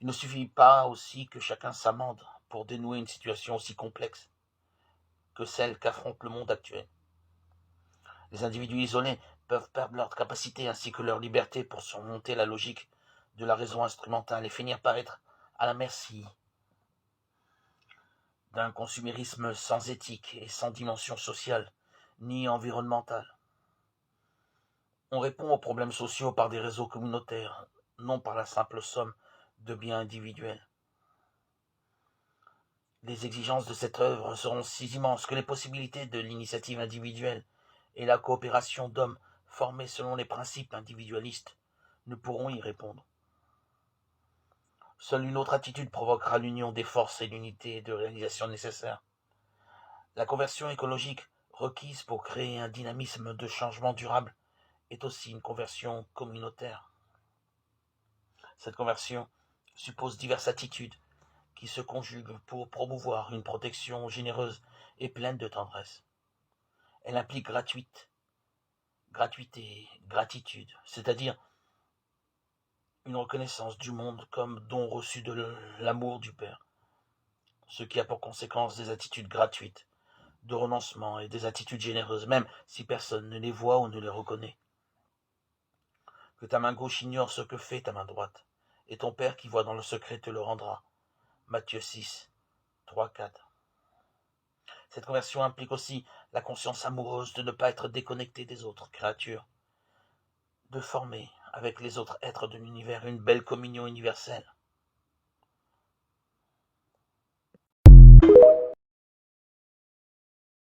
Il ne suffit pas aussi que chacun s'amende pour dénouer une situation aussi complexe que celle qu'affronte le monde actuel. Les individus isolés peuvent perdre leur capacité ainsi que leur liberté pour surmonter la logique de la raison instrumentale et finir par être à la merci d'un consumérisme sans éthique et sans dimension sociale ni environnementale. On répond aux problèmes sociaux par des réseaux communautaires, non par la simple somme de biens individuels. Les exigences de cette œuvre seront si immenses que les possibilités de l'initiative individuelle et la coopération d'hommes formés selon les principes individualistes ne pourront y répondre. Seule une autre attitude provoquera l'union des forces et l'unité de réalisation nécessaires. La conversion écologique requise pour créer un dynamisme de changement durable est aussi une conversion communautaire. Cette conversion suppose diverses attitudes qui se conjuguent pour promouvoir une protection généreuse et pleine de tendresse. Elle implique gratuité, gratitude, c'est-à-dire une reconnaissance du monde comme don reçu de l'amour du Père, ce qui a pour conséquence des attitudes gratuites, de renoncement et des attitudes généreuses, même si personne ne les voit ou ne les reconnaît. Que ta main gauche ignore ce que fait ta main droite, et ton Père qui voit dans le secret te le rendra. Matthieu 6, 3, 4. Cette conversion implique aussi la conscience amoureuse de ne pas être déconnecté des autres créatures, de former avec les autres êtres de l'univers une belle communion universelle.